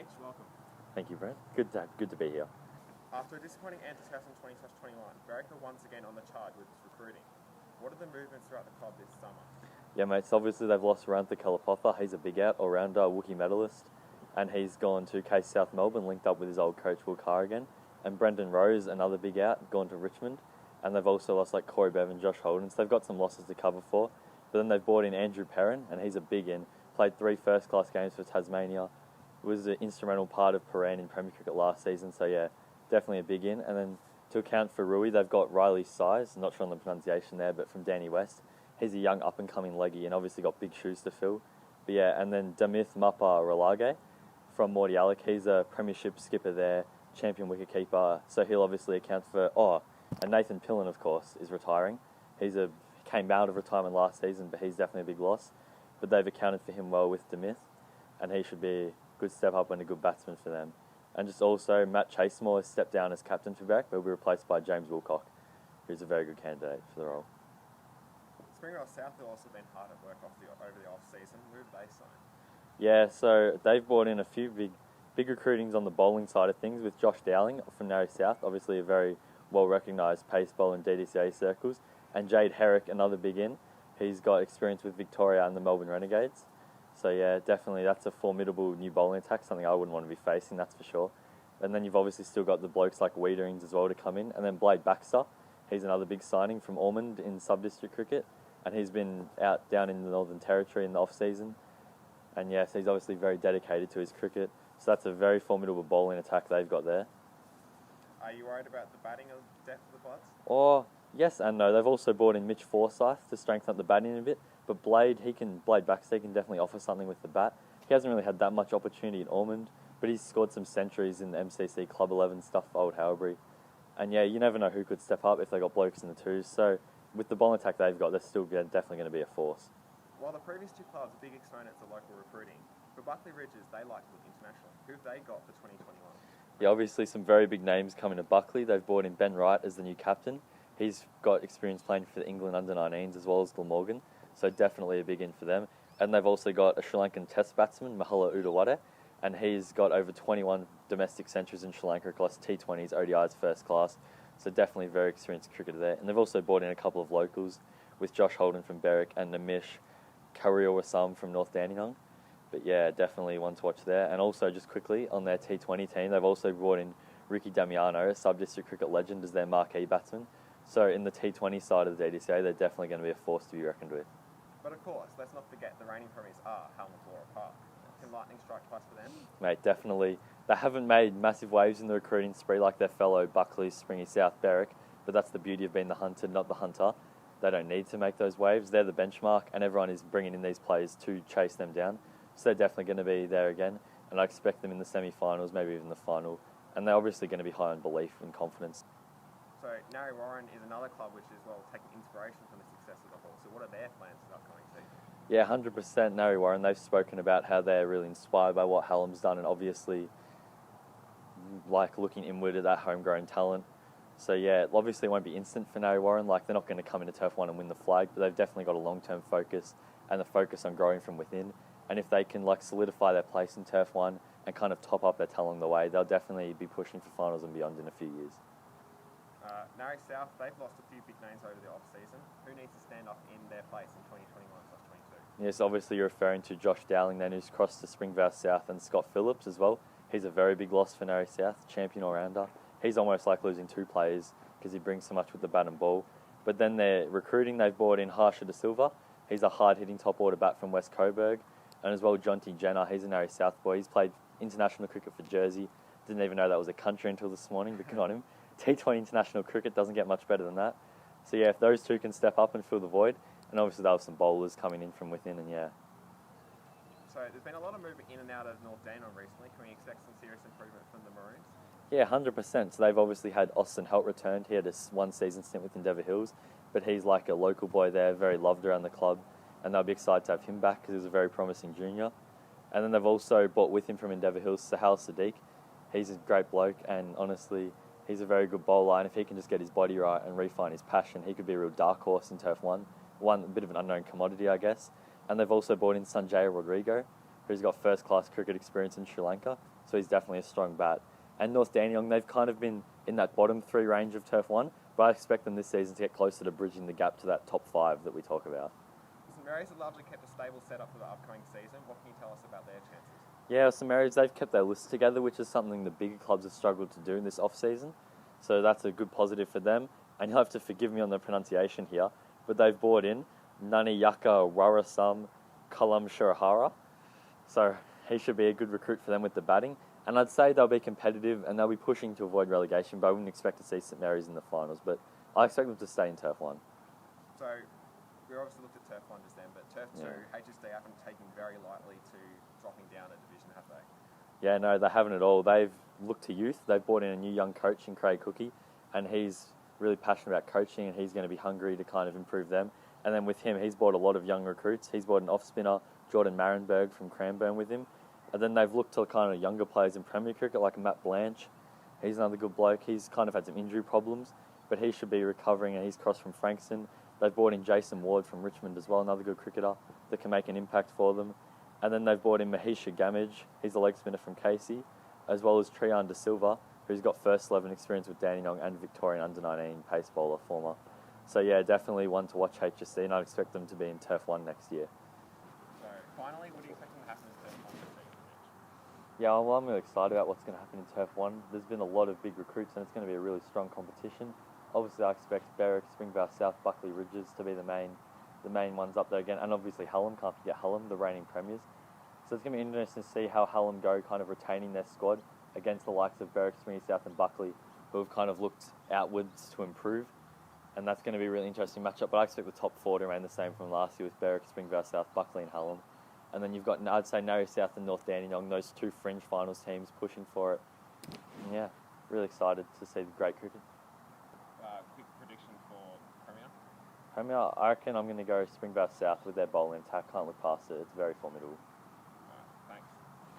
Mitch, welcome. Thank you, Brent. Good to be here. After a disappointing end to 2020-21, Berwick are once again on the charge with its recruiting. What are the movements throughout the club this summer? Yeah, mates, obviously they've lost Rantha Kalapotha. He's a big out, all-rounder, Wookie medalist. And he's gone to Case South Melbourne, linked up with his old coach, Will Carr again. And Brendan Rose, another big out, gone to Richmond. And they've also lost like Corey Bevan, Josh Holden. So they've got some losses to cover for. But then they've brought in Andrew Perrin, and he's a big in. Played 3 first-class games for Tasmania. Was an instrumental part of Perrin in Premier Cricket last season. So yeah, definitely a big in. And then to account for Rui, they've got Riley Size, not sure on the pronunciation there, but from Danny West. He's a young up-and-coming leggy and obviously got big shoes to fill. But yeah, and then Damith Mapa Ralage from Mordialloc. He's a premiership skipper there, champion wicketkeeper. So he'll obviously account for... and Nathan Pillen, of course, is retiring. He came out of retirement last season, but he's definitely a big loss. But they've accounted for him well with Damith, and he should be a good step up and a good batsman for them. And just also, Matt Chasemore has stepped down as captain for Berwick, but will be replaced by James Wilcock, who's a very good candidate for the role. Springvale South have also been hard at work over the off-season. Who have they signed? Yeah, so they've brought in a few big recruitings on the bowling side of things with Josh Dowling from Narre South, obviously a very well-recognised pace bowler in DDCA circles, and Jade Herrick, another big in. He's got experience with Victoria and the Melbourne Renegades. So yeah, definitely that's a formidable new bowling attack, something I wouldn't want to be facing, that's for sure. And then you've obviously still got the blokes like Weederings as well to come in. And then Blade Baxter, he's another big signing from Ormond in sub-district cricket. And he's been out down in the Northern Territory in the off-season. And yes, he's obviously very dedicated to his cricket. So that's a very formidable bowling attack they've got there. Are you worried about the batting depth of the Bloods? Yes and no. They've also brought in Mitch Forsyth to strengthen up the batting a bit. But Blade Baxter can definitely offer something with the bat. He hasn't really had that much opportunity in Ormond, but he's scored some centuries in the MCC Club 11 stuff for Old Hailbury. And yeah, you never know who could step up if they got blokes in the twos. So with the bowling attack they've got, they're still definitely going to be a force. While the previous two clubs are big exponents of local recruiting, for Buckley Ridges, they like to look international. Who have they got for 2021? Yeah, obviously some very big names coming to Buckley. They've brought in Ben Wright as the new captain. He's got experience playing for the England under-19s as well as Glamorgan. So definitely a big in for them. And they've also got a Sri Lankan test batsman, Mahela Udawatte, and he's got over 21 domestic centuries in Sri Lanka across T20s, ODIs, first class. So definitely very experienced cricketer there. And they've also brought in a couple of locals with Josh Holden from Berwick and Namish Kariawasam from North Dandenong. But yeah, definitely one to watch there. And also just quickly, on their T20 team, they've also brought in Ricky Damiano, a sub-district cricket legend, as their marquee batsman. So in the T20 side of the DDCA, they're definitely going to be a force to be reckoned with. But of course, let's not forget the reigning premiers are Hallam Park. Can lightning strike twice for them? Mate, definitely. They haven't made massive waves in the recruiting spree like their fellow Buckley, Springy South, Berwick, but that's the beauty of being the hunted, not the hunter. They don't need to make those waves. They're the benchmark, and everyone is bringing in these players to chase them down. So they're definitely going to be there again, and I expect them in the semi-finals, maybe even the final. And they're obviously going to be high on belief and confidence. So narywarren is another club which is taking inspiration from the success of the Hawks. So what are their plans for the upcoming season? Yeah, 100% Narre. They've spoken about how they're really inspired by what Hallam's done and obviously looking inward at that homegrown talent. So yeah, it obviously won't be instant for Narre. They're not going to come into Turf 1 and win the flag, but they've definitely got a long-term focus and the focus on growing from within. And if they can solidify their place in Turf 1 and kind of top up their talent along the way, they'll definitely be pushing for finals and beyond in a few years. Narre South, they've lost a few big names over the off-season. Who needs to stand up in their place in 2021/22? Yes, obviously you're referring to Josh Dowling then, who's crossed to Springvale South, and Scott Phillips as well. He's a very big loss for Narre South, champion all-rounder. He's almost like losing 2 players because he brings so much with the bat and ball. But then they're recruiting, they've brought in Harsha De Silva. He's a hard-hitting top-order bat from West Coburg. And as well, Jonty Jenner, he's a Narre South boy. He's played international cricket for Jersey. Didn't even know that was a country until this morning, but good on him. T20 international cricket doesn't get much better than that. So yeah, if those two can step up and fill the void, and obviously they'll have some bowlers coming in from within, and yeah. So there's been a lot of movement in and out of North Dandenong recently. Can we expect some serious improvement from the Maroons? Yeah, 100%. So they've obviously had Austin Helt returned. He had a 1-season stint with Endeavour Hills, but he's like a local boy there, very loved around the club, and they'll be excited to have him back because he was a very promising junior. And then they've also brought with him from Endeavour Hills Sahal Sadiq. He's a great bloke, and honestly, he's a very good bowler, and if he can just get his body right and refine his passion, he could be a real dark horse in Turf 1. A bit of an unknown commodity, I guess. And they've also brought in Sanjay Rodrigo, who's got first-class cricket experience in Sri Lanka, so he's definitely a strong bat. And North Dandenong, they've kind of been in that bottom 3 range of Turf 1, but I expect them this season to get closer to bridging the gap to that top 5 that we talk about. St Mary's have largely kept a stable setup for the upcoming season. What can you tell us about their chances? Yeah, St Mary's, they've kept their lists together, which is something the bigger clubs have struggled to do in this off-season. So that's a good positive for them. And you'll have to forgive me on the pronunciation here, but they've brought in Naniyaka Warasam Hallam Shirahara. So he should be a good recruit for them with the batting. And I'd say they'll be competitive and they'll be pushing to avoid relegation, but I wouldn't expect to see St Mary's in the finals. But I expect them to stay in Turf 1. So we obviously looked at Turf 1 just then, but Turf 2, HSD haven't taken very lightly to dropping down a division, have they? Yeah, no, they haven't at all. They've looked to youth. They've brought in a new young coach in Craig Cookie, and he's really passionate about coaching, and he's going to be hungry to kind of improve them. And then with him, he's brought a lot of young recruits. He's brought an off-spinner, Jordan Marenberg from Cranbourne with him. And then they've looked to kind of younger players in Premier Cricket, like Matt Blanche. He's another good bloke. He's kind of had some injury problems, but he should be recovering, and he's crossed from Frankston. They've brought in Jason Ward from Richmond as well, another good cricketer that can make an impact for them. And then they've brought in Mahisha Gamage, he's a leg spinner from Casey, as well as Trian De Silva, who's got first 11 experience with Dandenong and Victorian under-19 pace bowler former. So yeah, definitely one to watch HSC, and I'd expect them to be in Turf 1 next year. So finally, what do you expect to happen in Turf 1 this season? Yeah, well, I'm really excited about what's going to happen in Turf 1. There's been a lot of big recruits, and it's going to be a really strong competition. Obviously, I expect Berwick, Springvale, South, Buckley, Ridges to be the main ones up there again, and obviously Hallam, can't forget Hallam, the reigning premiers. So it's going to be interesting to see how Hallam go, kind of retaining their squad against the likes of Berwick, Springy South and Buckley, who have kind of looked outwards to improve. And that's going to be a really interesting matchup, but I expect the top 4 to remain the same from last year with Berwick, Springvale, South, Buckley and Hallam. And then you've got, I'd say, Narre South and North Dandenong, those 2 fringe finals teams pushing for it. And yeah, really excited to see the great cricket. Quick prediction for Premier? Premier, I reckon I'm going to go Springvale South with their bowling attack. Can't look past it. It's very formidable.